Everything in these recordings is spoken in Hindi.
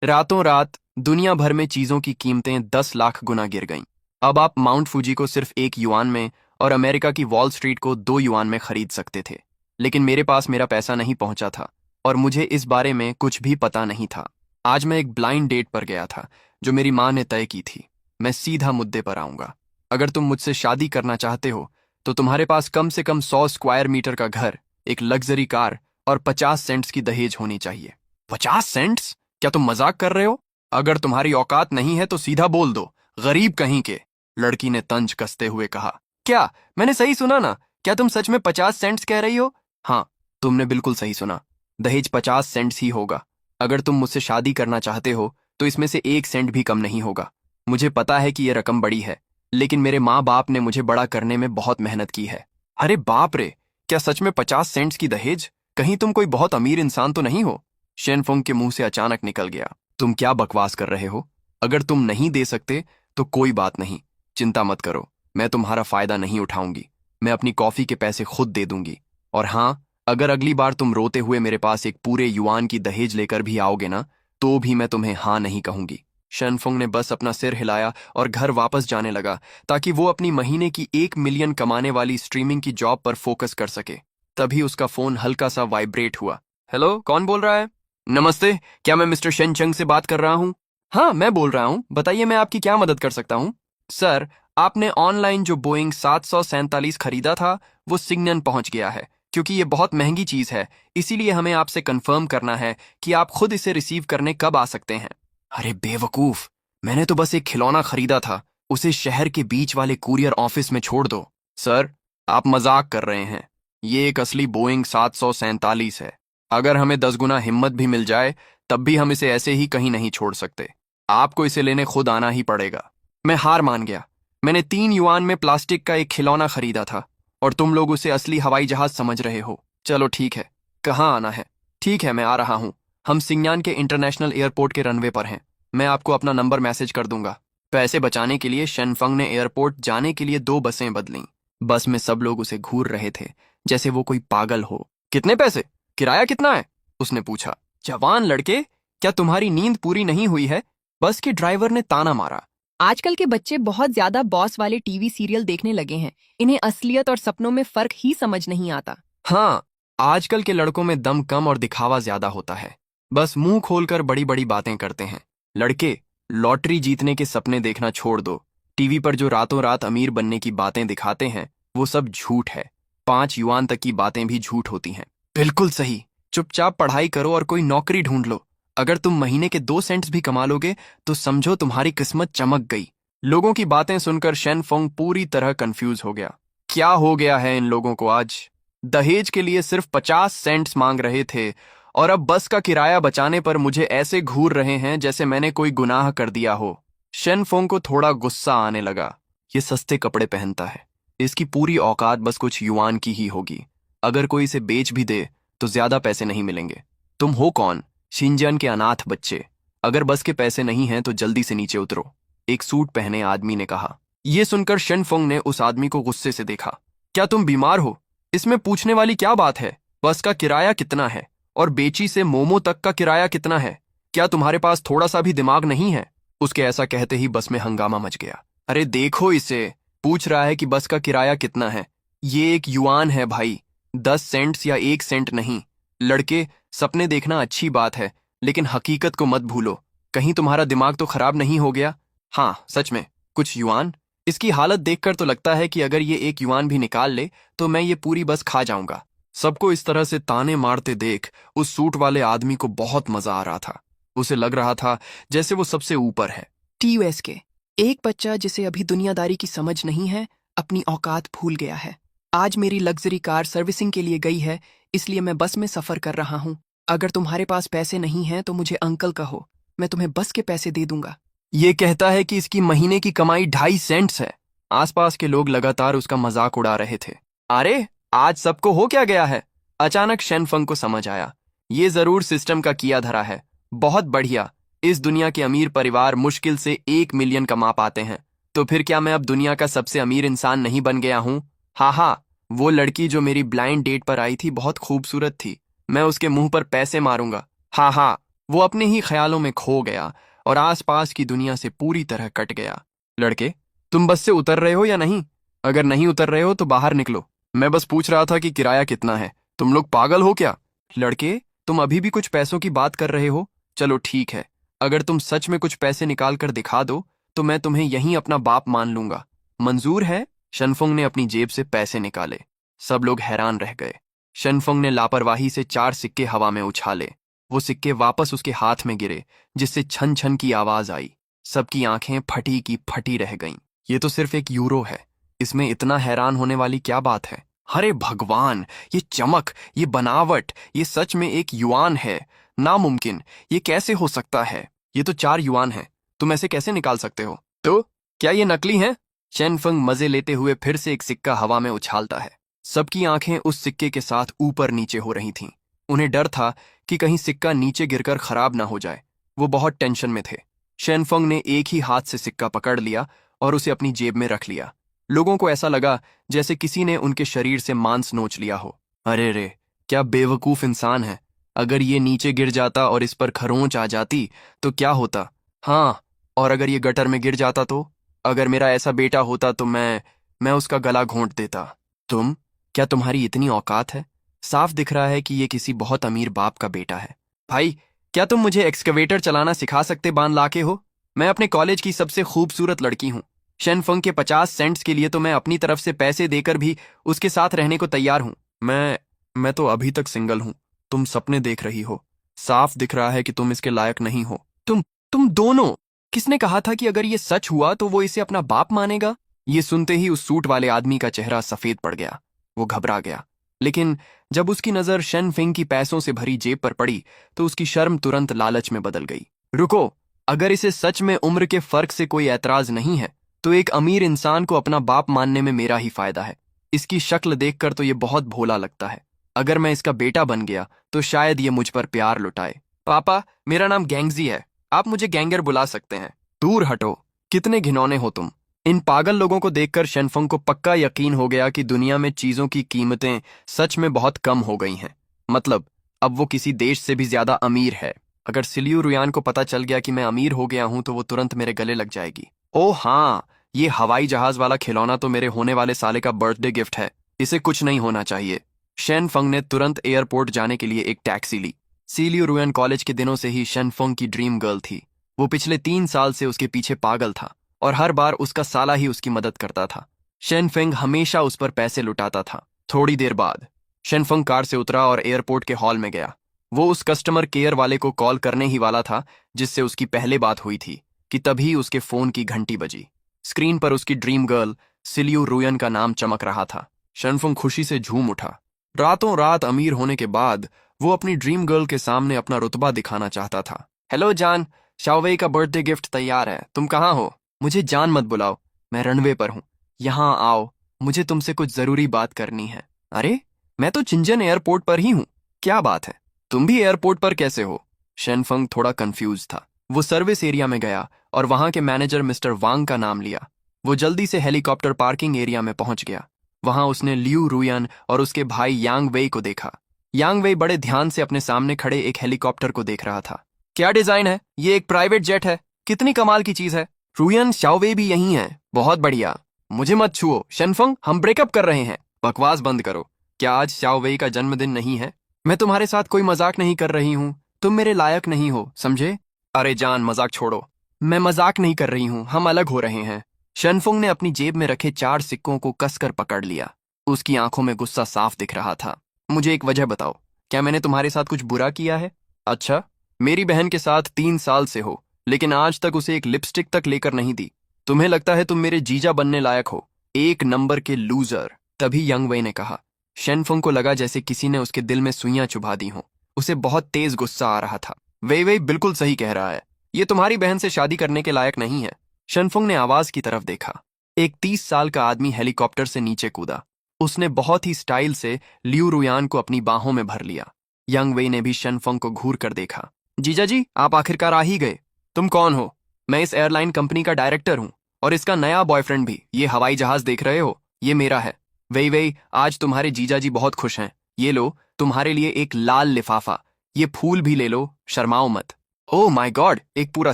रातों रात दुनिया भर में चीजों की कीमतें 10 लाख गुना गिर गईं। अब आप माउंट फूजी को सिर्फ 1 युआन में और अमेरिका की वॉल स्ट्रीट को 2 युआन में खरीद सकते थे। लेकिन मेरे पास मेरा पैसा नहीं पहुंचा था और मुझे इस बारे में कुछ भी पता नहीं था। आज मैं एक ब्लाइंड डेट पर गया था जो मेरी माँ ने तय की थी। मैं सीधा मुद्दे पर आऊंगा। अगर तुम मुझसे शादी करना चाहते हो तो तुम्हारे पास कम से कम 100 स्क्वायर मीटर का घर, एक लग्जरी कार और 50 सेंट्स की दहेज होनी चाहिए। 50 सेंट्स? क्या तुम मजाक कर रहे हो? अगर तुम्हारी औकात नहीं है तो सीधा बोल दो, गरीब कहीं के। लड़की ने तंज कसते हुए कहा। क्या मैंने सही सुना ना? क्या तुम सच में 50 सेंट्स कह रही हो? हाँ, तुमने बिल्कुल सही सुना। दहेज 50 सेंट्स ही होगा। अगर तुम मुझसे शादी करना चाहते हो तो इसमें से 1 सेंट भी कम नहीं होगा। मुझे पता है कि यह रकम बड़ी है, लेकिन मेरे माँ बाप ने मुझे बड़ा करने में बहुत मेहनत की है। अरे बाप रे, क्या सच में 50 सेंट्स की दहेज? कहीं तुम कोई बहुत अमीर इंसान तो नहीं हो? शेनफोंग के मुंह से अचानक निकल गया। तुम क्या बकवास कर रहे हो? अगर तुम नहीं दे सकते तो कोई बात नहीं, चिंता मत करो। मैं तुम्हारा फायदा नहीं उठाऊंगी। मैं अपनी कॉफी के पैसे खुद दे दूंगी। और हाँ, अगर अगली बार तुम रोते हुए मेरे पास एक पूरे युआन की दहेज लेकर भी आओगे ना, तो भी मैं तुम्हें हाँ नहीं कहूंगी। शेनफोंग ने बस अपना सिर हिलाया और घर वापस जाने लगा ताकि वो अपनी महीने की 1 मिलियन कमाने वाली स्ट्रीमिंग की जॉब पर फोकस कर सके। तभी उसका फोन हल्का सा वाइब्रेट हुआ। हेलो, कौन बोल रहा है? नमस्ते, क्या मैं मिस्टर शेनचंग से बात कर रहा हूँ? हाँ, मैं बोल रहा हूँ। बताइए, मैं आपकी क्या मदद कर सकता हूँ? सर, आपने ऑनलाइन जो बोइंग 747 खरीदा था वो सिग्नन पहुंच गया है। क्योंकि ये बहुत महंगी चीज है, इसीलिए हमें आपसे कंफर्म करना है कि आप खुद इसे रिसीव करने कब आ सकते हैं। अरे बेवकूफ, मैंने तो बस एक खिलौना खरीदा था। उसे शहर के बीच वाले कुरियर ऑफिस में छोड़ दो। सर, आप मजाक कर रहे हैं। ये एक असली बोइंग 747 है। अगर हमें 10 गुना हिम्मत भी मिल जाए तब भी हम इसे ऐसे ही कहीं नहीं छोड़ सकते। आपको इसे लेने खुद आना ही पड़ेगा। मैं हार मान गया। मैंने 3 युआन में प्लास्टिक का एक खिलौना खरीदा था और तुम लोग उसे असली हवाई जहाज समझ रहे हो। चलो ठीक है, कहाँ आना है? ठीक है, मैं आ रहा हूँ। हम सिंगयान के इंटरनेशनल एयरपोर्ट के रनवे पर हैं। मैं आपको अपना नंबर मैसेज कर दूंगा। पैसे बचाने के लिए शेनफंग ने एयरपोर्ट जाने के लिए 2 बसें बदलीं। बस में सब लोग उसे घूर रहे थे जैसे वो कोई पागल हो। कितने पैसे? किराया कितना है? उसने पूछा। जवान लड़के, क्या तुम्हारी नींद पूरी नहीं हुई है? बस के ड्राइवर ने ताना मारा। आजकल के बच्चे बहुत ज्यादा बॉस वाले टीवी सीरियल देखने लगे हैं। इन्हें असलियत और सपनों में फर्क ही समझ नहीं आता। हाँ, आजकल के लड़कों में दम कम और दिखावा ज्यादा होता है। बस मुंह खोलकर बड़ी बड़ी बातें करते हैं। लड़के, लॉटरी जीतने के सपने देखना छोड़ दो। टीवी पर जो रातों रात अमीर बनने की बातें दिखाते हैं वो सब झूठ है। 5 युआन तक की बातें भी झूठ होती हैं। बिल्कुल सही। चुपचाप पढ़ाई करो और कोई नौकरी ढूंढ लो। अगर तुम महीने के 2 सेंट्स भी कमा लोगे तो समझो तुम्हारी किस्मत चमक गई। लोगों की बातें सुनकर शेनफोंग पूरी तरह कंफ्यूज हो गया। क्या हो गया है इन लोगों को आज? दहेज के लिए सिर्फ 50 सेंट्स मांग रहे थे और अब बस का किराया बचाने पर मुझे ऐसे घूर रहे हैं जैसे मैंने कोई गुनाह कर दिया हो। शेनफोंग को थोड़ा गुस्सा आने लगा। ये सस्ते कपड़े पहनता है, इसकी पूरी औकात बस कुछ युआन की ही होगी। अगर कोई इसे बेच भी दे तो ज्यादा पैसे नहीं मिलेंगे। तुम हो कौन? शिनजियान के अनाथ बच्चे। अगर बस के पैसे नहीं हैं तो जल्दी से नीचे उतरो, एक सूट पहने आदमी ने कहा। यह सुनकर शेनफोंग ने उस आदमी को गुस्से से देखा। क्या तुम बीमार हो? इसमें पूछने वाली क्या बात है? बस का किराया कितना है और बेची से मोमो तक का किराया कितना है? क्या तुम्हारे पास थोड़ा सा भी दिमाग नहीं है? उसके ऐसा कहते ही बस में हंगामा मच गया। अरे देखो इसे, पूछ रहा है कि बस का किराया कितना है। ये 1 युआन है भाई, 10 सेंट्स या 1 सेंट नहीं। लड़के, सपने देखना अच्छी बात है, लेकिन हकीकत को मत भूलो। कहीं तुम्हारा दिमाग तो खराब नहीं हो गया? हाँ, सच में, कुछ युआन। इसकी हालत देखकर तो लगता है कि अगर ये 1 युआन भी निकाल ले तो मैं ये पूरी बस खा जाऊंगा। सबको इस तरह से ताने मारते देख उस सूट वाले आदमी को बहुत मजा आ रहा था। उसे लग रहा था जैसे वो सबसे ऊपर है। टीयूएस के एक बच्चा जिसे अभी दुनियादारी की समझ नहीं है, अपनी औकात भूल गया है। आज मेरी लग्जरी कार सर्विसिंग के लिए गई है, इसलिए मैं बस में सफर कर रहा हूँ। अगर तुम्हारे पास पैसे नहीं हैं तो मुझे अंकल कहो, मैं तुम्हें बस के पैसे दे दूंगा। ये कहता है कि इसकी महीने की कमाई 2.5 सेंट्स है। आसपास के लोग लगातार उसका मजाक उड़ा रहे थे। अरे, आज सबको हो क्या गया है? अचानक शेनफंग को समझ आया। ये जरूर सिस्टम का किया धरा है। बहुत बढ़िया। इस दुनिया के अमीर परिवार मुश्किल से 1 मिलियन कमा पाते हैं। तो फिर क्या मैं अब दुनिया का सबसे अमीर इंसान नहीं बन गया हूँ? हाँ, वो लड़की जो मेरी ब्लाइंड डेट पर आई थी बहुत खूबसूरत थी। मैं उसके मुंह पर पैसे मारूंगा। हाँ, वो अपने ही ख्यालों में खो गया और आसपास की दुनिया से पूरी तरह कट गया। लड़के, तुम बस से उतर रहे हो या नहीं? अगर नहीं उतर रहे हो तो बाहर निकलो। मैं बस पूछ रहा था कि किराया कितना है। तुम लोग पागल हो क्या? लड़के, तुम अभी भी कुछ पैसों की बात कर रहे हो? चलो ठीक है, अगर तुम सच में कुछ पैसे निकाल कर दिखा दो तो मैं तुम्हें यहीं अपना बाप मान लूंगा। मंजूर है? शनफुंग ने अपनी जेब से पैसे निकाले। सब लोग हैरान रह गए। शनफुंग ने लापरवाही से 4 सिक्के हवा में उछाले। वो सिक्के वापस उसके हाथ में गिरे, जिससे छन छन की आवाज आई। सबकी आंखें फटी की फटी रह गईं। ये तो सिर्फ एक यूरो है, इसमें इतना हैरान होने वाली क्या बात है? अरे भगवान, ये चमक, ये बनावट, ये सच में एक युआन है। नामुमकिन, ये कैसे हो सकता है? ये तो 4 युआन है। तुम ऐसे कैसे निकाल सकते हो? तो क्या ये नकली है? शेनफंग मजे लेते हुए फिर से एक सिक्का हवा में उछालता है। सबकी आंखें उस सिक्के के साथ ऊपर नीचे हो रही थीं। उन्हें डर था कि कहीं सिक्का नीचे गिरकर खराब ना हो जाए। वो बहुत टेंशन में थे। शेनफंग ने एक ही हाथ से सिक्का पकड़ लिया और उसे अपनी जेब में रख लिया। लोगों को ऐसा लगा जैसे किसी ने उनके शरीर से मांस नोच लिया हो। अरे रे, क्या बेवकूफ इंसान है। अगर ये नीचे गिर जाता और इस पर खरोंच आ जाती तो क्या होता? हाँ, और अगर ये गटर में गिर जाता तो? अगर मेरा ऐसा बेटा होता तो मैं उसका गला घोंट देता। तुम, क्या तुम्हारी इतनी औकात है? साफ दिख रहा है कि ये किसी बहुत अमीर बाप का बेटा है। भाई, क्या तुम मुझे एक्सकवेटर चलाना सिखा सकते बान लाके हो? मैं अपने कॉलेज की सबसे खूबसूरत लड़की हूँ। शेनफंग के 50 सेंट्स के लिए तो मैं अपनी तरफ से पैसे देकर भी उसके साथ रहने को तैयार हूँ। मैं तो अभी तक सिंगल हूँ। तुम सपने देख रही हो। साफ दिख रहा है कि तुम इसके लायक नहीं हो। तुम दोनों, किसने कहा था कि अगर ये सच हुआ तो वो इसे अपना बाप मानेगा? ये सुनते ही उस सूट वाले आदमी का चेहरा सफेद पड़ गया। वो घबरा गया। लेकिन जब उसकी नजर शेनफिंग की पैसों से भरी जेब पर पड़ी तो उसकी शर्म तुरंत लालच में बदल गई। रुको, अगर इसे सच में उम्र के फर्क से कोई ऐतराज नहीं है तो एक अमीर इंसान को अपना बाप मानने में मेरा ही फायदा है। इसकी शक्ल देखकर तो ये बहुत भोला लगता है। अगर मैं इसका बेटा बन गया तो शायद ये मुझ पर प्यार लुटाए। पापा, मेरा नाम गैंगजी है। आप मुझे गैंगर बुला सकते हैं। दूर हटो, कितने घिनौने हो तुम। इन पागल लोगों को देखकर शेनफंग को पक्का यकीन हो गया कि दुनिया में चीजों की कीमतें सच में बहुत कम हो गई हैं। मतलब, अब वो किसी देश से भी ज्यादा अमीर है। अगर सिलियू रुयान को पता चल गया कि मैं अमीर हो गया हूं तो वो तुरंत मेरे गले लग जाएगी। ओह हाँ, ये हवाई जहाज वाला खिलौना तो मेरे होने वाले साले का बर्थडे गिफ्ट है। इसे कुछ नहीं होना चाहिए। शेनफंग ने तुरंत एयरपोर्ट जाने के लिए एक टैक्सी ली। सिलियू रुयान कॉलेज के दिनों से ही शेनफंग की ड्रीम गर्ल थी। वो पिछले 3 साल से उसके पीछे पागल था और हर बार उसका साला ही उसकी मदद करता था। शेनफेंग हमेशा उस पर पैसे लुटाता था। थोड़ी देर बाद शेनफंग कार से उतरा और एयरपोर्ट के हॉल में गया। वो उस कस्टमर केयर वाले को कॉल करने ही वाला था जिससे उसकी पहले बात हुई थी कि तभी उसके फोन की घंटी बजी। स्क्रीन पर उसकी ड्रीम गर्ल सिलियू रुयन का नाम चमक रहा था। शेनफंग खुशी से झूम उठा। रातों रात अमीर होने के बाद वो अपनी ड्रीम गर्ल के सामने अपना रुतबा दिखाना चाहता था। हेलो जान, शाओवेई का बर्थडे गिफ्ट तैयार है। तुम कहाँ हो? मुझे जान मत बुलाओ, मैं रनवे पर हूँ। यहाँ आओ, मुझे तुमसे कुछ जरूरी बात करनी है। अरे, मैं तो चिंजन एयरपोर्ट पर ही हूँ। क्या बात है? तुम भी एयरपोर्ट पर कैसे हो? शेनफंग थोड़ा कंफ्यूज था। वो सर्विस एरिया में गया और वहां के मैनेजर मिस्टर वांग का नाम लिया। वो जल्दी से हेलीकॉप्टर पार्किंग एरिया में पहुंच गया। वहां उसने लियू रुयन और उसके भाई यांग वेई को देखा। यांग वेई बड़े ध्यान से अपने सामने खड़े एक हेलीकॉप्टर को देख रहा था। क्या डिजाइन है? ये एक प्राइवेट जेट है। कितनी कमाल की चीज है। रुयन, शाओवे भी यही हैं। बहुत बढ़िया। मुझे मत छुओ शेनफंग, हम ब्रेकअप कर रहे हैं। बकवास बंद करो। क्या आज शाओवेई का जन्मदिन नहीं है? मैं तुम्हारे साथ कोई मजाक नहीं कर रही हूँ। तुम मेरे लायक नहीं हो, समझे? अरे जान, मजाक छोड़ो। मैं मजाक नहीं कर रही हूँ, हम अलग हो रहे हैं। शेनफुंग ने अपनी जेब में रखे 4 सिक्कों को कसकर पकड़ लिया। उसकी आंखों में गुस्सा साफ दिख रहा था। मुझे एक वजह बताओ, क्या मैंने तुम्हारे साथ कुछ बुरा किया है? अच्छा, मेरी बहन के साथ 3 साल से हो, लेकिन आज तक उसे एक लिपस्टिक तक लेकर नहीं दी। तुम्हें लगता है तुम मेरे जीजा बनने लायक हो? एक नंबर के लूजर। तभी यंग वई ने कहा। शेनफुंग को लगा जैसे किसी ने उसके दिल में सुइयां चुभा दी हों। उसे बहुत तेज गुस्सा आ रहा था। वई वई बिल्कुल सही कह रहा है। ये तुम्हारी बहन से शादी करने के लायक नहीं है। शेनफुंग ने आवाज की तरफ देखा। एक 30 साल का आदमी हेलीकॉप्टर से नीचे कूदा। उसने बहुत ही स्टाइल से लियू रुयान को अपनी बाहों में भर लिया। यंग वेई ने भी शेनफुंग को घूर कर देखा। जीजा जी, आप आखिरकार आ ही गए। तुम कौन हो? मैं इस एयरलाइन कंपनी का डायरेक्टर हूँ और इसका नया बॉयफ्रेंड भी। ये हवाई जहाज देख रहे हो, ये मेरा है। वेई वेई, आज तुम्हारे जीजा जी बहुत खुश हैं। ये लो, तुम्हारे लिए एक लाल लिफाफा। ये फूल भी ले लो, शर्माओ मत। ओह माय गॉड, एक पूरा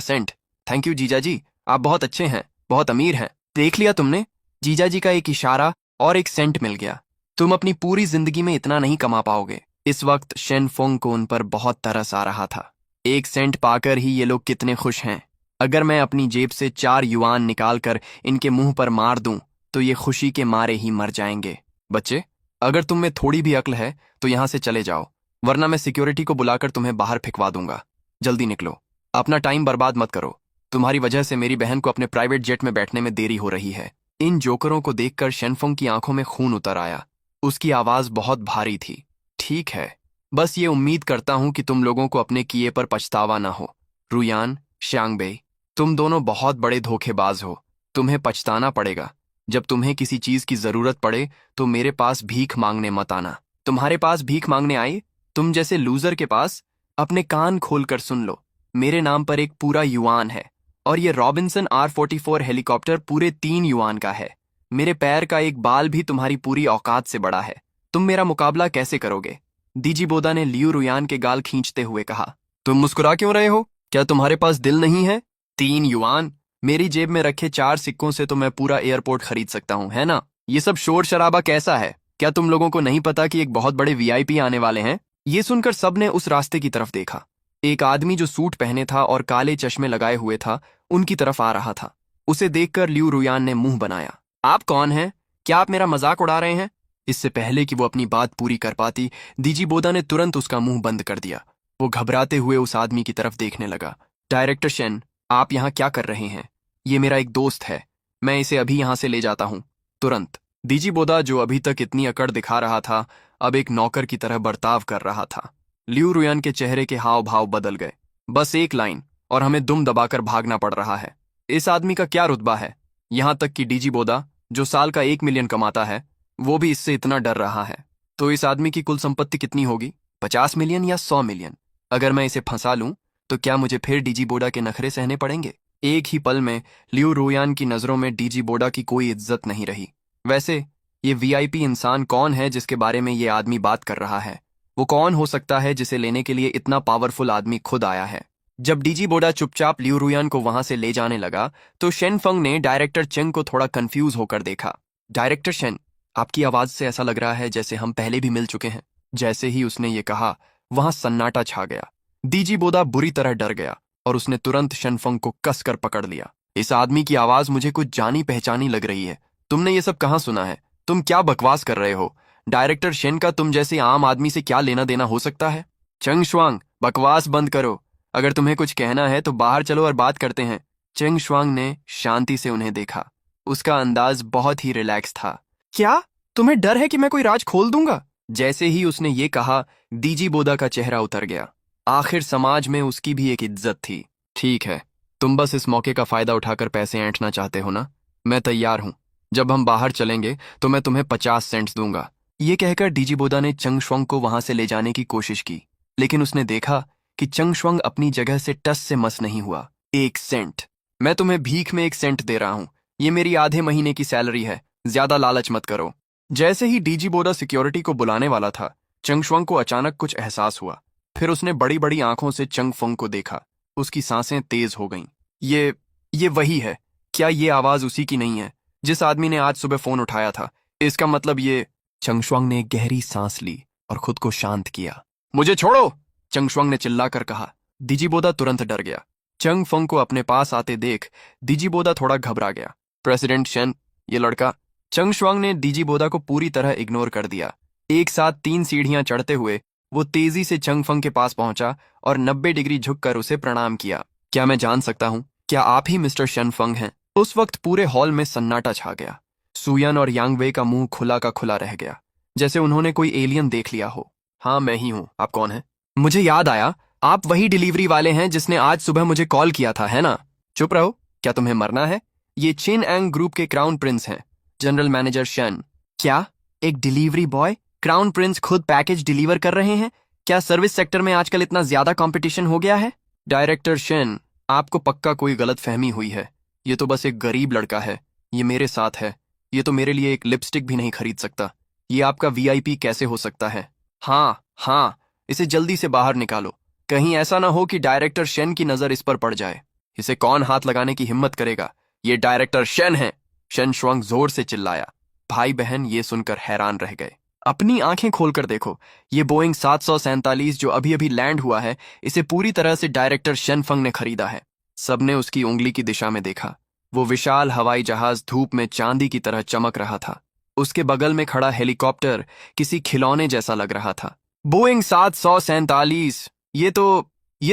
सेंट। थैंक यू जीजा जी, आप बहुत अच्छे हैं, बहुत अमीर हैं। देख लिया तुमने, जीजा जी का एक इशारा और एक सेंट मिल गया। तुम अपनी पूरी जिंदगी में इतना नहीं कमा पाओगे। इस वक्त शेनफोंग को उन पर बहुत तरस आ रहा था। एक सेंट पाकर ही ये लोग कितने खुश हैं। अगर मैं अपनी जेब से 4 युआन निकालकर इनके मुंह पर मार दूं तो ये खुशी के मारे ही मर जाएंगे। बच्चे, अगर तुम में थोड़ी भी अक्ल है तो यहां से चले जाओ, वरना मैं सिक्योरिटी को बुलाकर तुम्हें बाहर फेंकवा दूंगा। जल्दी निकलो, अपना टाइम बर्बाद मत करो। तुम्हारी वजह से मेरी बहन को अपने प्राइवेट जेट में बैठने में देरी हो रही है। इन जोकरों को देखकर शेनफोंग की आंखों में खून उतर आया। उसकी आवाज बहुत भारी थी। ठीक है, बस ये उम्मीद करता हूं कि तुम लोगों को अपने किए पर पछतावा ना हो। रुयान, श्यांगबे, तुम दोनों बहुत बड़े धोखेबाज हो। तुम्हें पछताना पड़ेगा। जब तुम्हें किसी चीज की जरूरत पड़े तो मेरे पास भीख मांगने मत आना। तुम्हारे पास भीख मांगने आई? तुम जैसे लूजर के पास? अपने कान खोलकर सुन लो, मेरे नाम पर एक पूरा युआन है और ये रॉबिन्सन R44 हेलीकॉप्टर पूरे 3 युआन का है। मेरे पैर का एक बाल भी तुम्हारी पूरी औकात से बड़ा है। तुम मेरा मुकाबला कैसे करोगे? दीजीबोदा ने लियू रुयान के गाल खींचते हुए कहा। तुम मुस्कुरा क्यों रहे हो? क्या तुम्हारे पास दिल नहीं है? 3 युआन? मेरी जेब में रखे 4 सिक्कों से तो मैं पूरा एयरपोर्ट खरीद सकता हूँ, है ना? ये सब शोर शराबा कैसा है? क्या तुम लोगों को नहीं पता कि एक बहुत बड़े VIP आने वाले हैं? ये सुनकर सबने उस रास्ते की तरफ देखा। एक आदमी जो सूट पहने था और काले चश्मे लगाए हुए था, उनकी तरफ आ रहा था। उसे देखकर लियू रुयान ने मुंह बनाया। आप कौन हैं? क्या आप मेरा मजाक उड़ा रहे हैं? इससे पहले कि वो अपनी बात पूरी कर पाती, दीजीबोदा ने तुरंत उसका मुंह बंद कर दिया। वो घबराते हुए उस आदमी की तरफ देखने लगा। डायरेक्टर शेन, आप यहाँ क्या कर रहे हैं? ये मेरा एक दोस्त है, मैं इसे अभी यहाँ से ले जाता हूँ, तुरंत। दीजीबोदा, जो अभी तक इतनी अकड़ दिखा रहा था, अब एक नौकर की तरह बर्ताव कर रहा था। लियू रुयान के चेहरे के हाव भाव बदल गए। बस एक लाइन और हमें दुम दबाकर भागना पड़ रहा है। इस आदमी का क्या रुतबा है? यहां तक कि दीजीबोदा, जो साल का 1 मिलियन कमाता है, वो भी इससे इतना डर रहा है। तो इस आदमी की कुल संपत्ति कितनी होगी? 50 मिलियन या 100 मिलियन? अगर मैं इसे फंसा लूं तो क्या मुझे फिर दीजीबोदा के नखरे सहने पड़ेंगे? एक ही पल में लियू रुयान की नजरों में दीजीबोदा की कोई इज्जत नहीं रही। वैसे ये VIP इंसान कौन है जिसके बारे में ये आदमी बात कर रहा है? वो कौन हो सकता है जिसे लेने के लिए इतना पावरफुल आदमी खुद आया है? जब दीजीबोदा चुपचाप लियू रुयान को वहां से ले जाने लगा तो शेनफंग ने डायरेक्टर चेंग को थोड़ा कंफ्यूज होकर देखा। डायरेक्टर शेन, आपकी आवाज से ऐसा लग रहा है जैसे हम पहले भी मिल चुके हैं। जैसे ही उसने ये कहा, वहां सन्नाटा छा गया। दीजीबोदा बुरी तरह डर गया और उसने तुरंत शेनफंग को कसकर पकड़ लिया। इस आदमी की आवाज मुझे कुछ जानी पहचानी लग रही है। तुमने ये सब कहाँ सुना है? तुम क्या बकवास कर रहे हो? डायरेक्टर शेन का तुम जैसे आम आदमी से क्या लेना देना हो सकता है? चेंग शुआंग, बकवास बंद करो। अगर तुम्हें कुछ कहना है तो बाहर चलो और बात करते हैं। चेंग शुआंग ने शांति से उन्हें देखा। उसका अंदाज बहुत ही रिलैक्स था। क्या तुम्हें डर है कि मैं कोई राज खोल दूंगा? जैसे ही उसने ये कहा, दीजीबोदा का चेहरा उतर गया। आखिर समाज में उसकी भी एक इज्जत थी। ठीक है, तुम बस इस मौके का फायदा उठाकर पैसे ऐंठना चाहते हो ना? मैं तैयार हूं। जब हम बाहर चलेंगे तो मैं तुम्हें 50 सेंट्स दूंगा। ये कहकर दीजीबोदा ने चंग शुआंग को वहां से ले जाने की कोशिश की, लेकिन उसने देखा कि चंग शुआंग अपनी जगह से टस से मस नहीं हुआ। 1 सेंट? मैं तुम्हें भीख में 1 सेंट दे रहा हूं। ये मेरी आधे महीने की सैलरी है, ज्यादा लालच मत करो। जैसे ही दीजीबोदा सिक्योरिटी को बुलाने वाला था, चंग शुआंग को अचानक कुछ एहसास हुआ। फिर उसने बड़ी बड़ी आंखों से चंग फंग को देखा। उसकी सांसें तेज हो गईं। ये वही है। क्या ये आवाज उसी की नहीं है जिस आदमी ने आज सुबह फोन उठाया था? इसका मतलब ये... चंग शुआंग ने एक गहरी सांस ली और खुद को शांत किया। मुझे छोड़ो, चंग शुआंग ने चिल्लाकर कहा। दीजीबोदा तुरंत डर गया। चंग फंग को अपने पास आते देख दीजीबोदा थोड़ा घबरा गया। प्रेसिडेंट शेन, ये लड़का... चंग शुआंग ने दीजीबोदा को पूरी तरह इग्नोर कर दिया। एक साथ 3 सीढ़ियां चढ़ते हुए वो तेजी से चंग फंग के पास पहुंचा और 90 डिग्री झुककर उसे प्रणाम किया। क्या मैं जान सकता हूं, क्या आप ही मिस्टर शन फंग हैं? उस वक्त पूरे हॉल में सन्नाटा छा गया। सुयन और यांगवे का मुंह खुला का खुला रह गया, जैसे उन्होंने कोई एलियन देख लिया हो। हाँ, मैं ही हूं। आप कौन हैं? मुझे याद आया, आप वही डिलीवरी वाले हैं जिसने आज सुबह मुझे कॉल किया था, है ना? चुप रहो, क्या तुम्हें मरना है? ये चिन एंग ग्रुप के क्राउन प्रिंस हैं, जनरल मैनेजर शन। क्या एक डिलीवरी बॉय? क्राउन प्रिंस खुद पैकेज डिलीवर कर रहे हैं? क्या सर्विस सेक्टर में आजकल इतना ज्यादा कंपटीशन हो गया है? डायरेक्टर शेन, आपको पक्का कोई गलतफहमी हुई है। ये तो बस एक गरीब लड़का है। ये मेरे साथ है। ये तो मेरे लिए एक लिपस्टिक भी नहीं खरीद सकता। ये आपका VIP कैसे हो सकता है? हाँ, इसे जल्दी से बाहर निकालो। कहीं ऐसा ना हो कि डायरेक्टर शेन की नजर इस पर पड़ जाए। इसे कौन हाथ लगाने की हिम्मत करेगा? ये डायरेक्टर शेन है। शेन शुआंग जोर से चिल्लाया। भाई बहन ये सुनकर हैरान रह गए। अपनी आंखें खोलकर देखो, ये बोइंग 747 जो अभी अभी लैंड हुआ है, इसे पूरी तरह से डायरेक्टर शेन फंग ने खरीदा है। सबने उसकी उंगली की दिशा में देखा। वो विशाल हवाई जहाज धूप में चांदी की तरह चमक रहा था। उसके बगल में खड़ा हेलीकॉप्टर किसी खिलौने जैसा लग रहा था। बोइंग 747, ये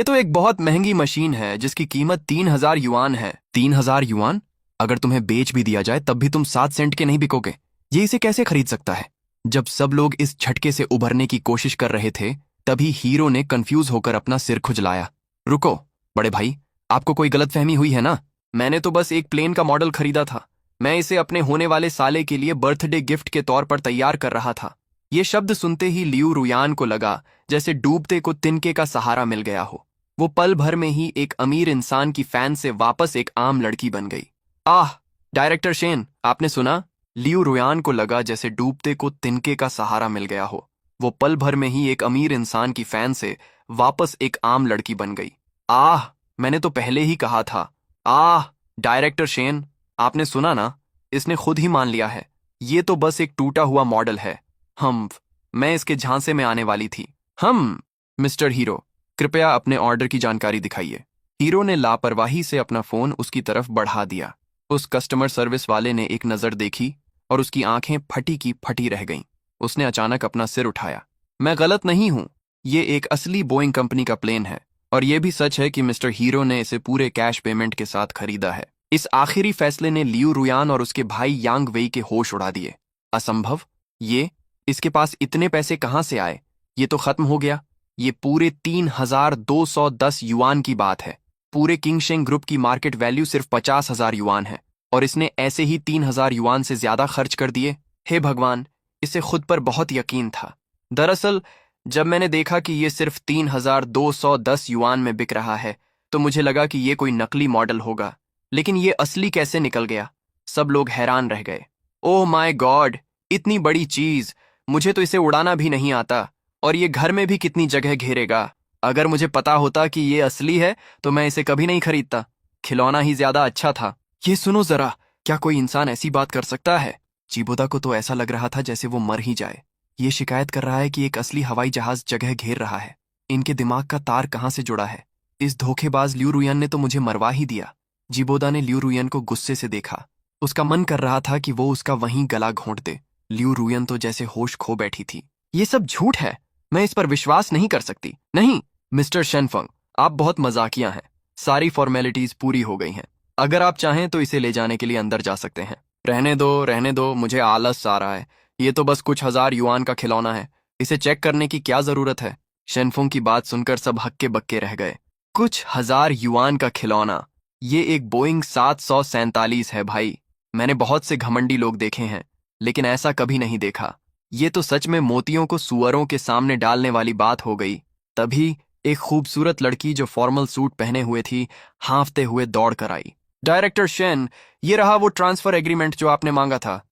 तो एक बहुत महंगी मशीन है जिसकी कीमत 3,000 युआन है। 3,000 युआन? अगर तुम्हें बेच भी दिया जाए तब भी तुम 7 सेंट के नहीं बिकोगे। ये इसे कैसे खरीद सकता है? जब सब लोग इस झटके से उभरने की कोशिश कर रहे थे, तभी हीरो ने कंफ्यूज होकर अपना सिर खुजलाया। रुको बड़े भाई, आपको कोई गलतफहमी हुई है ना? मैंने तो बस एक प्लेन का मॉडल खरीदा था। मैं इसे अपने होने वाले साले के लिए बर्थडे गिफ्ट के तौर पर तैयार कर रहा था। ये शब्द सुनते ही लियू रुयान को लगा जैसे डूबते को तिनके का सहारा मिल गया हो। वो पल भर में ही एक अमीर इंसान की फैन से वापस एक आम लड़की बन गई। आह, डायरेक्टर शेन, आपने सुना? लियू रुयान को लगा जैसे डूबते को तिनके का सहारा मिल गया हो। वो पल भर में ही एक अमीर इंसान की फैन से वापस एक आम लड़की बन गई। आह, मैंने तो पहले ही कहा था। आह, डायरेक्टर शेन, आपने सुना ना? इसने खुद ही मान लिया है। ये तो बस एक टूटा हुआ मॉडल है। मैं इसके झांसे में आने वाली थी। मिस्टर हीरो, कृपया अपने ऑर्डर की जानकारी दिखाइए। हीरो ने लापरवाही से अपना फोन उसकी तरफ बढ़ा दिया। उस कस्टमर सर्विस वाले ने एक नजर देखी और उसकी आंखें फटी की फटी रह गईं। उसने अचानक अपना सिर उठाया। मैं गलत नहीं हूं, ये एक असली बोइंग कंपनी का प्लेन है, और ये भी सच है कि मिस्टर हीरो ने इसे पूरे कैश पेमेंट के साथ खरीदा है। इस आखिरी फैसले ने लियू रुयान और उसके भाई यांग वेई के होश उड़ा दिए। असंभव! इसके पास इतने पैसे कहां से आए? ये तो खत्म हो गया। ये पूरे 3,210 युआन की बात है। पूरे किंगशेंग ग्रुप की मार्केट वैल्यू सिर्फ 50,000 युआन है, और इसने ऐसे ही 3,000 युआन से ज्यादा खर्च कर दिए। हे भगवान, इसे खुद पर बहुत यकीन था। दरअसल जब मैंने देखा कि ये सिर्फ 3,210 युआन में बिक रहा है, तो मुझे लगा कि ये कोई नकली मॉडल होगा, लेकिन ये असली कैसे निकल गया? सब लोग हैरान रह गए। ओह माय गॉड, इतनी बड़ी चीज! मुझे तो इसे उड़ाना भी नहीं आता, और ये घर में भी कितनी जगह घेरेगा। अगर मुझे पता होता कि ये असली है तो मैं इसे कभी नहीं खरीदता। खिलौना ही ज्यादा अच्छा था। ये सुनो जरा, क्या कोई इंसान ऐसी बात कर सकता है? चिबोदा को तो ऐसा लग रहा था जैसे वो मर ही जाए। ये शिकायत कर रहा है कि एक असली हवाई जहाज जगह घेर रहा है। इनके दिमाग का तार कहाँ से जुड़ा है? इस धोखेबाज लियू रुयन ने तो मुझे मरवा ही दिया। जिबोदा ने लियू रुयन को गुस्से से देखा। उसका मन कर रहा था कि वो उसका वहीं गला घोंट दे। लियू रुयन तो जैसे होश खो बैठी थी। ये सब झूठ है, मैं इस पर विश्वास नहीं कर सकती। नहीं मिस्टर शेनफंग, आप बहुत मजाकिया हैं। सारी फॉर्मेलिटीज पूरी हो गई हैं। अगर आप चाहें तो इसे ले जाने के लिए अंदर जा सकते हैं। रहने दो, मुझे आलस आ रहा है। ये तो बस कुछ 1,000 युआन का खिलौना है। इसे चेक करने की क्या जरूरत है? शेनफुंग की बात सुनकर सब हक्के बक्के रह गए। कुछ 1,000 युआन का खिलौना? ये एक बोइंग 747 है भाई। मैंने बहुत से घमंडी लोग देखे हैं, लेकिन ऐसा कभी नहीं देखा। ये तो सच में मोतियों को सुअरों के सामने डालने वाली बात हो गई। तभी एक खूबसूरत लड़की जो फॉर्मल सूट पहने हुए थी, हांफते हुए दौड़ कर आई। डायरेक्टर शेन, ये रहा वो ट्रांसफर एग्रीमेंट जो आपने मांगा था।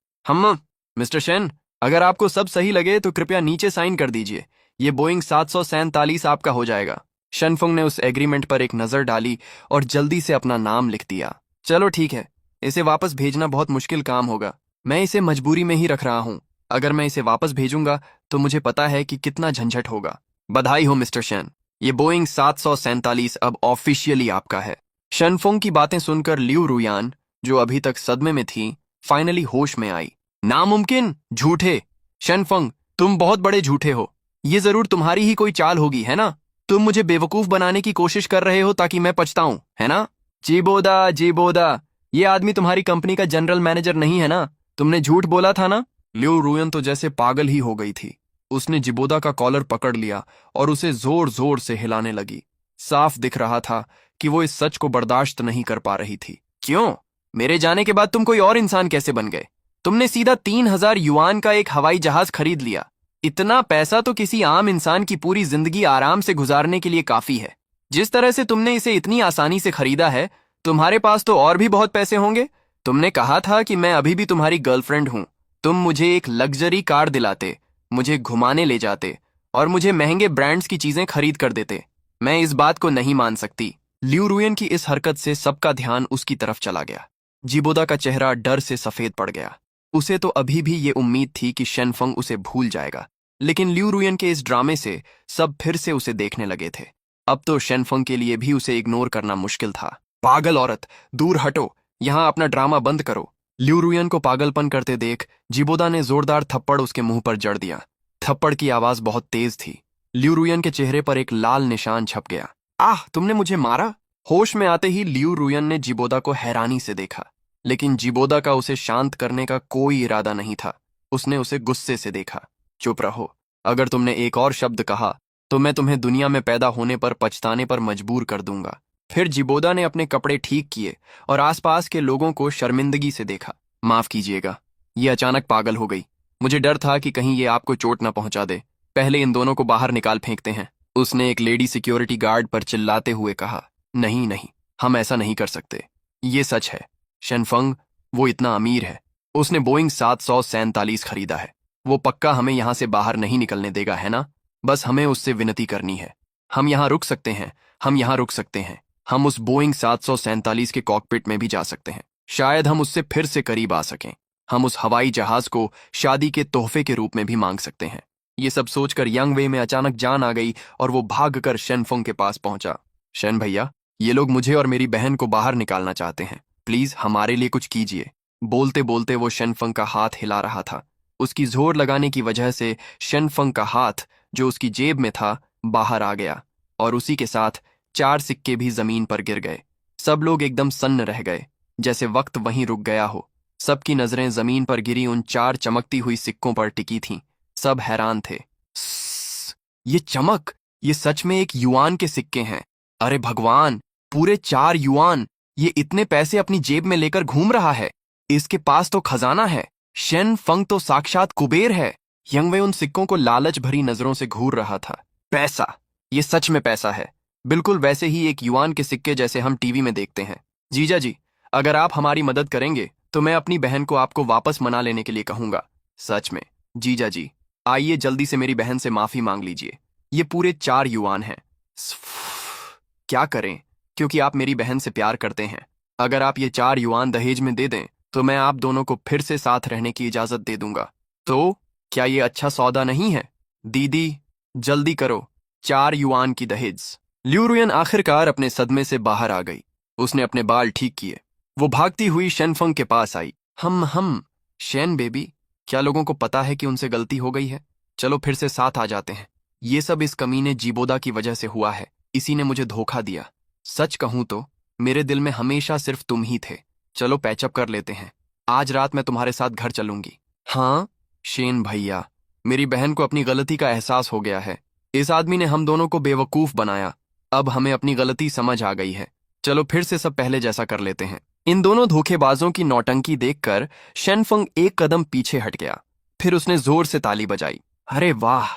मिस्टर शेन, अगर आपको सब सही लगे तो कृपया नीचे साइन कर दीजिए। ये बोइंग 747 आपका हो जाएगा। शनफुंग ने उस एग्रीमेंट पर एक नजर डाली और जल्दी से अपना नाम लिख दिया। चलो ठीक है, इसे वापस भेजना बहुत मुश्किल काम होगा। मैं इसे मजबूरी में ही रख रहा हूं। अगर मैं इसे वापस भेजूंगा तो मुझे पता है कि कितना झंझट होगा। बधाई हो मिस्टर शेन, ये बोइंग 747 अब ऑफिशियली आपका है। शनफुंग की बातें सुनकर लियू रुयान, जो अभी तक सदमे में थी, फाइनली होश में आई। नामुमकिन, झूठे! शनफुंग, तुम बहुत बड़े झूठे हो। ये जरूर तुम्हारी ही कोई चाल होगी, है ना? तुम मुझे बेवकूफ बनाने की कोशिश कर रहे हो ताकि मैं पछताऊं, है ना? जीबोदा, ये आदमी तुम्हारी कंपनी का जनरल मैनेजर नहीं है ना? तुमने झूठ बोला था ना? लियू रुयन तो जैसे पागल ही हो गई थी। उसने जिबोदा का कॉलर पकड़ लिया और उसे जोर जोर से हिलाने लगी। साफ दिख रहा था कि वो इस सच को बर्दाश्त नहीं कर पा रही थी। क्यों? मेरे जाने के बाद तुम कोई और इंसान कैसे बन गए? तुमने सीधा 3,000 युआन का एक हवाई जहाज खरीद लिया। इतना पैसा तो किसी आम इंसान की पूरी जिंदगी आराम से गुजारने के लिए काफी है। जिस तरह से तुमने इसे इतनी आसानी से खरीदा है, तुम्हारे पास तो और भी बहुत पैसे होंगे। तुमने कहा था कि मैं अभी भी तुम्हारी गर्लफ्रेंड हूं। तुम मुझे एक लग्जरी कार दिलाते, मुझे घुमाने ले जाते और मुझे महंगे ब्रांड्स की चीजें खरीद कर देते। मैं इस बात को नहीं मान सकती। लियू रुयन की इस हरकत से सबका ध्यान उसकी तरफ चला गया। जिबोदा का चेहरा डर से सफेद पड़ गया। उसे तो अभी भी ये उम्मीद थी कि शेनफंग उसे भूल जाएगा, लेकिन लियू रुयन के इस ड्रामे से सब फिर से उसे देखने लगे थे। अब तो शेनफंग के लिए भी उसे इग्नोर करना मुश्किल था। पागल औरत, दूर हटो, यहां अपना ड्रामा बंद करो। लियू रुयन को पागलपन करते देख जिबोदा ने जोरदार थप्पड़ उसके मुंह पर जड़ दिया। थप्पड़ की आवाज बहुत तेज थी। लियू रुयन के चेहरे पर एक लाल निशान छप गया। आह, तुमने मुझे मारा? होश में आते ही लियू रुयन ने जिबोदा को हैरानी से देखा, लेकिन जिबोदा का उसे शांत करने का कोई इरादा नहीं था। उसने उसे गुस्से से देखा। चुप रहो, अगर तुमने एक और शब्द कहा तो मैं तुम्हें दुनिया में पैदा होने पर पछताने पर मजबूर कर दूंगा। फिर जिबोदा ने अपने कपड़े ठीक किए और आसपास के लोगों को शर्मिंदगी से देखा। माफ कीजिएगा, ये अचानक पागल हो गई। मुझे डर था कि कहीं ये आपको चोट न पहुंचा दे। पहले इन दोनों को बाहर निकाल फेंकते हैं। उसने एक लेडी सिक्योरिटी गार्ड पर चिल्लाते हुए कहा। नहीं नहीं, हम ऐसा नहीं कर सकते। ये सच है शेनफंग, वो इतना अमीर है। उसने बोइंग 747 खरीदा है। वो पक्का हमें यहां से बाहर नहीं निकलने देगा, है ना? बस हमें उससे विनती करनी है। हम यहां रुक सकते हैं, हम यहां रुक सकते हैं। हम उस बोइंग 747 के कॉकपिट में भी जा सकते हैं। शायद हम उससे फिर से करीब आ सकें। हम उस हवाई जहाज को शादी के तोहफे के रूप में भी मांग सकते हैं। ये सब सोचकर यांग वे में अचानक जान आ गई और वो भागकर शेनफंग के पास पहुंचा। शेन भैया, ये लोग मुझे और मेरी बहन को बाहर निकालना चाहते हैं। प्लीज हमारे लिए कुछ कीजिए। बोलते बोलते वो शेनफंग का हाथ हिला रहा था। उसकी जोर लगाने की वजह से शेनफंग का हाथ, जो उसकी जेब में था, बाहर आ गया और उसी के साथ 4 सिक्के भी जमीन पर गिर गए। सब लोग एकदम सन्न रह गए, जैसे वक्त वहीं रुक गया हो। सबकी नजरें जमीन पर गिरी उन 4 चमकती हुई सिक्कों पर टिकी थीं। सब हैरान थे। ये चमक, ये सच में एक युआन के सिक्के हैं। अरे भगवान, पूरे 4 युआन! ये इतने पैसे अपनी जेब में लेकर घूम रहा है। इसके पास तो खजाना है। शेन फंग तो साक्षात कुबेर है। यंगवे उन सिक्कों को लालच भरी नजरों से घूर रहा था। पैसा, ये सच में पैसा है। बिल्कुल वैसे ही एक युआन के सिक्के जैसे हम टीवी में देखते हैं। जीजा जी, अगर आप हमारी मदद करेंगे तो मैं अपनी बहन को आपको वापस मना लेने के लिए कहूंगा। सच में जीजा जी, आइए जल्दी से मेरी बहन से माफी मांग लीजिए। ये पूरे 4 युआन हैं। क्या करें, क्योंकि आप मेरी बहन से प्यार करते हैं। अगर आप ये 4 युआन दहेज में दे दें तो मैं आप दोनों को फिर से साथ रहने की इजाजत दे दूंगा। तो क्या ये अच्छा सौदा नहीं है? दीदी, जल्दी करो, 4 युआन की दहेज। लियू रुयन आखिरकार अपने सदमे से बाहर आ गई। उसने अपने बाल ठीक किए। वो भागती हुई शेनफंग के पास आई। हम शेन बेबी, क्या लोगों को पता है कि उनसे गलती हो गई है? चलो फिर से साथ आ जाते हैं। ये सब इस कमीने जिबोदा की वजह से हुआ है। इसी ने मुझे धोखा दिया। सच कहूं तो मेरे दिल में हमेशा सिर्फ तुम ही थे। चलो पैचअप कर लेते हैं। आज रात मैं तुम्हारे साथ घर चलूंगी। हाँ शेन भैया, मेरी बहन को अपनी गलती का एहसास हो गया है। इस आदमी ने हम दोनों को बेवकूफ बनाया। अब हमें अपनी गलती समझ आ गई है। चलो फिर से सब पहले जैसा कर लेते हैं। इन दोनों धोखेबाजों की नौटंकी देखकर शेनफंग एक कदम पीछे हट गया। फिर उसने जोर से ताली बजाई। अरे वाह,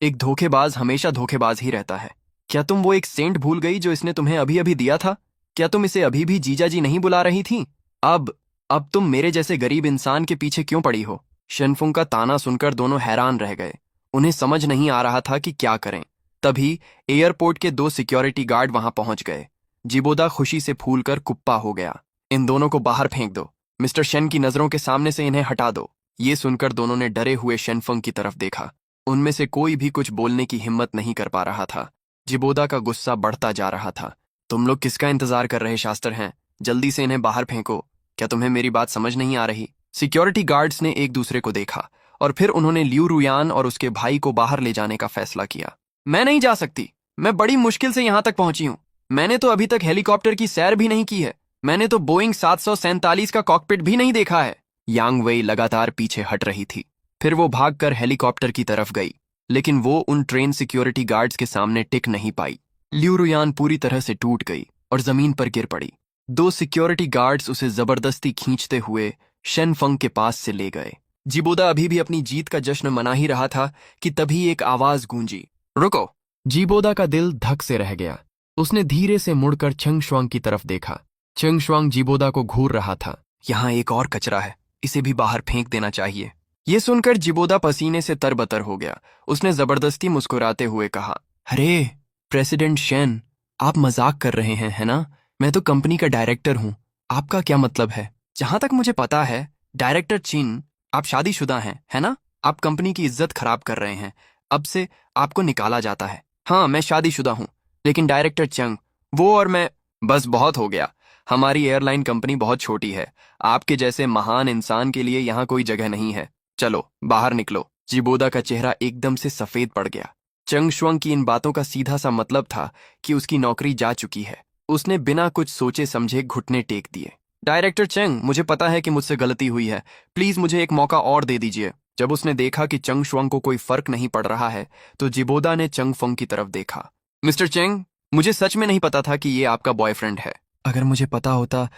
एक धोखेबाज हमेशा धोखेबाज ही रहता है। क्या तुम वो एक सेंट भूल गई जो इसने तुम्हें अभी अभी दिया था? क्या तुम इसे अभी भी जीजा जी नहीं बुला रही थी? अब तुम मेरे जैसे गरीब इंसान के पीछे क्यों पड़ी हो? शेनफुंग का ताना सुनकर दोनों हैरान रह गए। उन्हें समझ नहीं आ रहा था कि क्या करें। तभी एयरपोर्ट के 2 सिक्योरिटी गार्ड वहां पहुंच गए। जिबोदा खुशी से फूलकर कुप्पा हो गया। इन दोनों को बाहर फेंक दो। मिस्टर शेन की नजरों के सामने से इन्हें हटा दो। ये सुनकर दोनों ने डरे हुए शेनफंग की तरफ देखा। उनमें से कोई भी कुछ बोलने की हिम्मत नहीं कर पा रहा था। जिबोदा का गुस्सा बढ़ता जा रहा था। तुम लोग किसका इंतजार कर रहे शास्त्र हैं? जल्दी से इन्हें बाहर फेंको। क्या तुम्हें मेरी बात समझ नहीं आ रही? सिक्योरिटी गार्ड्स ने एक दूसरे को देखा और फिर उन्होंने लियू रुयान और उसके भाई को बाहर ले जाने का फैसला किया। मैं नहीं जा सकती। मैं बड़ी मुश्किल से यहां तक पहुंची हूं। मैंने तो अभी तक हेलीकॉप्टर की सैर भी नहीं की है। मैंने तो बोइंग 747 का कॉकपिट भी नहीं देखा है। यांग वेई लगातार पीछे हट रही थी। फिर वो भागकर हेलीकॉप्टर की तरफ गई, लेकिन वो उन ट्रेन सिक्योरिटी गार्ड्स के सामने टिक नहीं पाई। लियू रुयान पूरी तरह से टूट गई और जमीन पर गिर पड़ी। 2 सिक्योरिटी गार्ड्स उसे जबरदस्ती खींचते हुए शेनफंग के पास से ले गए। जिबोदा अभी भी अपनी जीत का जश्न मना ही रहा था कि तभी एक आवाज गूंजी, रुको। जिबोदा का दिल धक से रह गया। उसने धीरे से मुड़कर चंग शुआंग की तरफ देखा। चंग शुआंग जिबोदा को घूर रहा था। यहाँ एक और कचरा है, इसे भी बाहर फेंक देना चाहिए। ये सुनकर जिबोदा पसीने से तरबतर हो गया। उसने जबरदस्ती मुस्कुराते हुए कहा, अरे प्रेसिडेंट शेन, आप मजाक कर रहे हैं, है ना? मैं तो कंपनी का डायरेक्टर हूं। आपका क्या मतलब है? जहां तक मुझे पता है, डायरेक्टर चिन, आप शादीशुदा हैं, है ना? आप कंपनी की इज्जत खराब कर रहे हैं। अब से आपको निकाला जाता है। हाँ, मैं शादीशुदा हूं, लेकिन डायरेक्टर चंग, वो और मैं, बस बहुत हो गया। हमारी एयरलाइन कंपनी बहुत छोटी है। आपके जैसे महान इंसान के लिए यहाँ कोई जगह नहीं है। चलो बाहर निकलो। जिबोदा का चेहरा एकदम से सफेद पड़ गया। चंग शुआंग की इन बातों का सीधा सा मतलब था कि उसकी नौकरी जा चुकी है। उसने बिना कुछ सोचे समझे घुटने टेक दिए। डायरेक्टर चंग, मुझे पता है कि मुझसे गलती हुई है। प्लीज मुझे एक मौका और दे दीजिए। जब उसने देखा कि चंग शुआंग को कोई फर्क नहीं पड़ रहा है, तो जिबोदा ने चंग फंग की तरफ देखा। मिस्टर चेंग, मुझे सच में नहीं पता था कि ये आपका बॉयफ्रेंड है। अगर मुझे पता होता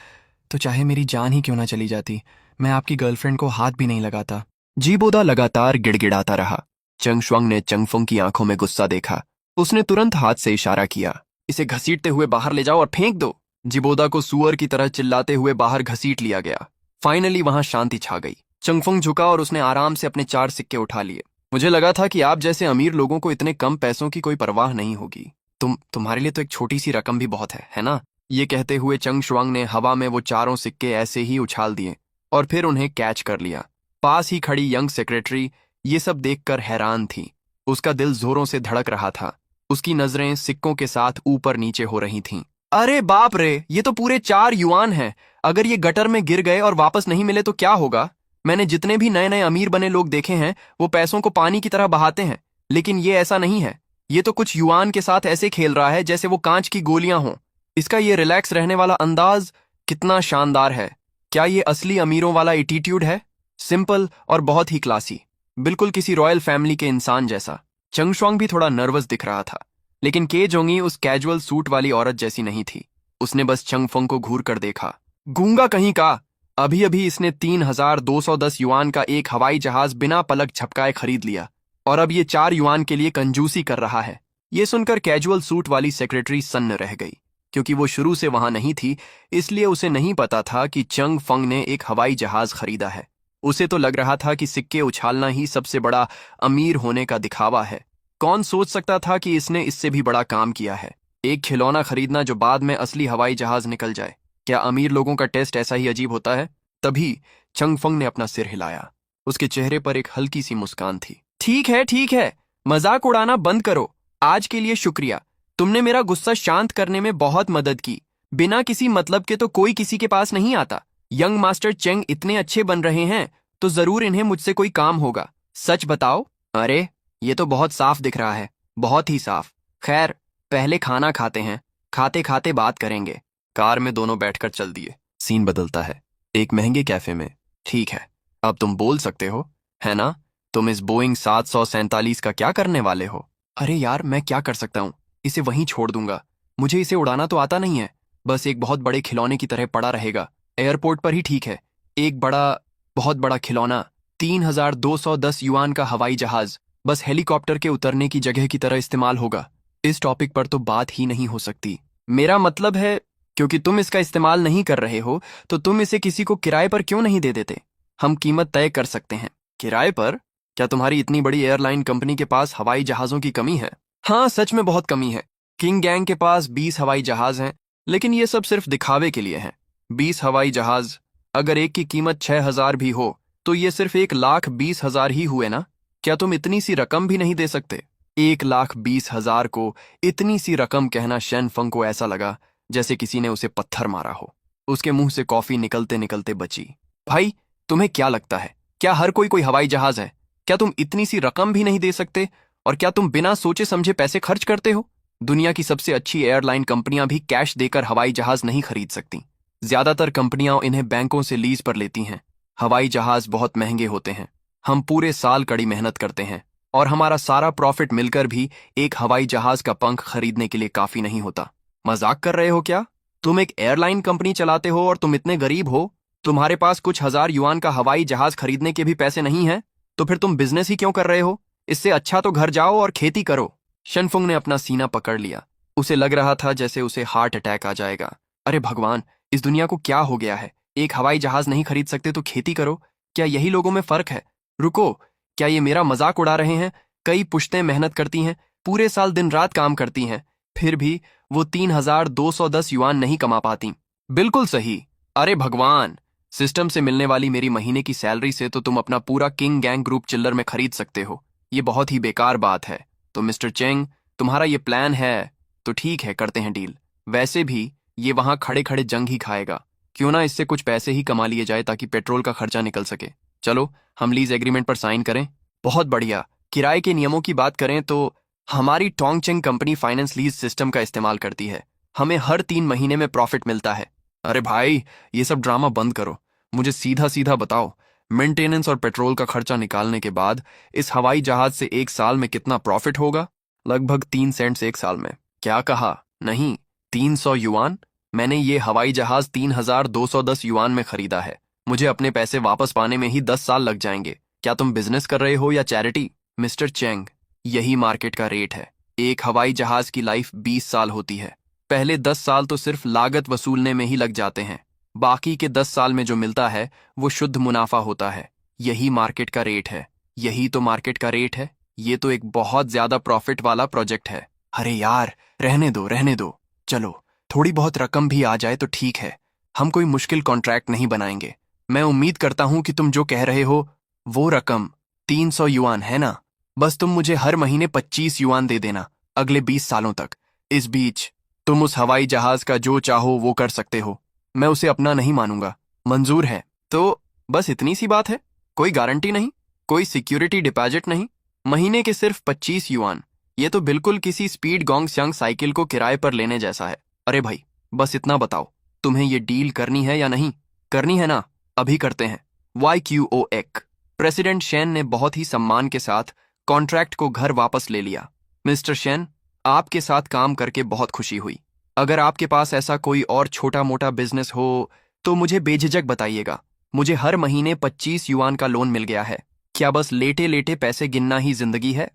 तो चाहे मेरी जान ही क्यों ना चली जाती, मैं आपकी गर्लफ्रेंड को हाथ भी नहीं लगाता। जीबोदा लगातार गिड़गिड़ाता रहा। चंग शुआंग ने चंगफंग की आंखों में गुस्सा देखा। उसने तुरंत हाथ से इशारा किया, इसे घसीटते हुए बाहर ले जाओ और फेंक दो। जिबोदा को सुअर की तरह चिल्लाते हुए बाहर घसीट लिया गया। फाइनली वहां शांति छा गई। चंगफंग झुका और उसने आराम से अपने 4 सिक्के उठा लिए। मुझे लगा था कि आप जैसे अमीर लोगों को इतने कम पैसों की कोई परवाह नहीं होगी। तुम्हारे लिए तो एक छोटी सी रकम भी बहुत है ना? ये कहते हुए चंग शुआंग ने हवा में वो चारों सिक्के ऐसे ही उछाल दिए और फिर उन्हें कैच कर लिया। पास ही खड़ी यंग सेक्रेटरी ये सब देखकर हैरान थी। उसका दिल जोरों से धड़क रहा था। उसकी नजरें सिक्कों के साथ ऊपर नीचे हो रही थीं। अरे बाप रे, ये तो पूरे 4 युआन हैं। अगर ये गटर में गिर गए और वापस नहीं मिले तो क्या होगा? मैंने जितने भी नए नए अमीर बने लोग देखे हैं, वो पैसों को पानी की तरह बहाते हैं, लेकिन ये ऐसा नहीं है। ये तो कुछ युआन के साथ ऐसे खेल रहा है जैसे वो कांच की गोलियां हों। इसका ये रिलैक्स रहने वाला अंदाज कितना शानदार है। क्या ये असली अमीरों वाला एटीट्यूड है? सिंपल और बहुत ही क्लासी, बिल्कुल किसी रॉयल फैमिली के इंसान जैसा। चंग शुआंग भी थोड़ा नर्वस दिख रहा था, लेकिन के जोंगी उस कैजुअल सूट वाली औरत जैसी नहीं थी। उसने बस चंग फंग को घूर कर देखा। गूंगा कहीं का, अभी अभी इसने 3210 युआन का एक हवाई जहाज बिना पलक झपकाए खरीद लिया, और अब ये 4 युआन के लिए कंजूसी कर रहा है। ये सुनकर कैजुअल सूट वाली सेक्रेटरी सन्न रह गई। क्योंकि वो शुरू से वहां नहीं थी, इसलिए उसे नहीं पता था कि चंग फंग ने एक हवाई जहाज खरीदा है। उसे तो लग रहा था कि सिक्के उछालना ही सबसे बड़ा अमीर होने का दिखावा है। कौन सोच सकता था कि इसने इससे भी बड़ा काम किया है, एक खिलौना खरीदना जो बाद में असली हवाई जहाज निकल जाए। क्या अमीर लोगों का टेस्ट ऐसा ही अजीब होता है? तभी चंग फंग ने अपना सिर हिलाया। उसके चेहरे पर एक हल्की सी मुस्कान थी। ठीक है, मजाक उड़ाना बंद करो। आज के लिए शुक्रिया। तुमने मेरा गुस्सा शांत करने में बहुत मदद की। बिना किसी मतलब के तो कोई किसी के पास नहीं आता। यंग मास्टर चेंग इतने अच्छे बन रहे हैं तो जरूर इन्हें मुझसे कोई काम होगा। सच बताओ। अरे ये तो बहुत साफ दिख रहा है, बहुत ही साफ। खैर, पहले खाना खाते हैं, खाते खाते बात करेंगे। कार में दोनों बैठकर चल दिए। सीन बदलता है, एक महंगे कैफे में। ठीक है, अब तुम बोल सकते हो, है ना? तुम इस बोइंग 747 का क्या करने वाले हो? अरे यार, मैं क्या कर सकता हूँ? इसे वहीं छोड़ दूंगा। मुझे इसे उड़ाना तो आता नहीं है, बस एक बहुत बड़े खिलौने की तरह पड़ा रहेगा। एयरपोर्ट पर ही ठीक है। एक बहुत बड़ा खिलौना, 3210 युआन का हवाई जहाज, बस हेलीकॉप्टर के उतरने की जगह की तरह इस्तेमाल होगा। इस टॉपिक पर तो बात ही नहीं हो सकती। मेरा मतलब है, क्योंकि तुम इसका इस्तेमाल नहीं कर रहे हो, तो तुम इसे किसी को किराए पर क्यों नहीं दे देते? हम कीमत तय कर सकते हैं। किराए पर? क्या तुम्हारी इतनी बड़ी एयरलाइन कंपनी के पास हवाई जहाजों की कमी है? हाँ, सच में बहुत कमी है। किंग गैंग के पास 20 हवाई जहाज हैं, लेकिन ये सब सिर्फ दिखावे के लिए हैं। 20 हवाई जहाज, अगर एक की कीमत 6000 भी हो, तो ये सिर्फ 1,20,000 ही हुए ना? क्या तुम इतनी सी रकम भी नहीं दे सकते? 1,20,000 को इतनी सी रकम कहना शेन फंग को ऐसा लगा जैसे किसी ने उसे पत्थर मारा हो। उसके मुंह से कॉफी निकलते निकलते बची। भाई, तुम्हें क्या लगता है, क्या हर कोई हवाई जहाज है? क्या तुम इतनी सी रकम भी नहीं दे सकते? और क्या तुम बिना सोचे समझे पैसे खर्च करते हो? दुनिया की सबसे अच्छी एयरलाइन कंपनियां भी कैश देकर हवाई जहाज नहीं खरीद सकती। ज्यादातर कंपनियां इन्हें बैंकों से लीज पर लेती हैं। हवाई जहाज बहुत महंगे होते हैं। हम पूरे साल कड़ी मेहनत करते हैं, और हमारा सारा प्रॉफिट मिलकर भी एक हवाई जहाज का पंख खरीदने के लिए काफी नहीं होता। मजाक कर रहे हो क्या? तुम एक एयरलाइन कंपनी चलाते हो और तुम इतने गरीब हो? तुम्हारे पास कुछ हजार युआन का हवाई जहाज खरीदने के भी पैसे नहीं हैं? तो फिर तुम बिजनेस ही क्यों कर रहे हो? इससे अच्छा तो घर जाओ और खेती करो। शनफुंग ने अपना सीना पकड़ लिया। उसे लग रहा था जैसे उसे हार्ट अटैक आ जाएगा। अरे भगवान, इस दुनिया को क्या हो गया है? एक हवाई जहाज नहीं खरीद सकते तो खेती करो? क्या यही लोगों में फर्क है? रुको, क्या ये मेरा मजाक उड़ा रहे हैं? कई पुश्तें मेहनत करती हैं, पूरे साल दिन रात काम करती हैं, फिर भी वो 3,210 युआन नहीं कमा पाती। बिल्कुल सही। अरे भगवान, सिस्टम से मिलने वाली मेरी महीने की सैलरी से तो तुम अपना पूरा किंग गैंग ग्रुप चिल्लर में खरीद सकते हो। ये बहुत ही बेकार बात है। तो मिस्टर चेंग, तुम्हारा ये प्लान है तो ठीक है, करते हैं डील। वैसे भी ये वहां खड़े खड़े जंग ही खाएगा, क्यों ना इससे कुछ पैसे ही कमा लिए जाए ताकि पेट्रोल का खर्चा निकल सके। चलो हम लीज एग्रीमेंट पर साइन करें। बहुत बढ़िया। किराए के नियमों की बात करें तो हमारी टोंगचेंग कंपनी फाइनेंस लीज सिस्टम का इस्तेमाल करती है। हमें हर 3 महीने में प्रॉफिट मिलता है। अरे भाई, ये सब ड्रामा बंद करो, मुझे सीधा सीधा बताओ, मेंटेनेंस और पेट्रोल का खर्चा निकालने के बाद इस हवाई जहाज से एक साल में कितना प्रॉफिट होगा? लगभग 3 सेंट्स एक साल में। क्या कहा? नहीं, 300 युआन। मैंने ये हवाई जहाज 3,210 युआन में खरीदा है। मुझे अपने पैसे वापस पाने में ही 10 साल लग जाएंगे। क्या तुम बिजनेस कर रहे हो या चैरिटी? मिस्टर चेंग, यही मार्केट का रेट है। एक हवाई जहाज की लाइफ 20 साल होती है। पहले 10 साल तो सिर्फ लागत वसूलने में ही लग जाते हैं, बाकी के 10 साल में जो मिलता है वो शुद्ध मुनाफा होता है। यही मार्केट का रेट है। यही तो मार्केट का रेट है। ये तो एक बहुत ज्यादा प्रॉफिट वाला प्रोजेक्ट है। अरे यार, रहने दो रहने दो। चलो, थोड़ी बहुत रकम भी आ जाए तो ठीक है। हम कोई मुश्किल कॉन्ट्रैक्ट नहीं बनाएंगे। मैं उम्मीद करता हूं कि तुम जो कह रहे हो वो रकम 300 युआन है ना? बस तुम मुझे हर महीने 25 युआन दे देना अगले 20 सालों तक। इस बीच तुम उस हवाई जहाज का जो चाहो वो कर सकते हो। मैं उसे अपना नहीं मानूंगा। मंजूर है? तो बस इतनी सी बात है? कोई गारंटी नहीं, कोई सिक्योरिटी डिपॉजिट नहीं, महीने के सिर्फ 25 युआन। ये तो बिल्कुल किसी स्पीड गोंगस्यांग साइकिल को किराए पर लेने जैसा है। अरे भाई, बस इतना बताओ, तुम्हें ये डील करनी है या नहीं? करनी है ना? अभी करते हैं। YQOEC। प्रेसिडेंट शेन ने बहुत ही सम्मान के साथ कॉन्ट्रैक्ट को घर वापस ले लिया। मिस्टर शेन, आपके साथ काम करके बहुत खुशी हुई। अगर आपके पास ऐसा कोई और छोटा मोटा बिजनेस हो तो मुझे बेझिझक बताइएगा। मुझे हर महीने 25 युआन का लोन मिल गया है। क्या बस लेटे लेटे पैसे गिनना ही जिंदगी है?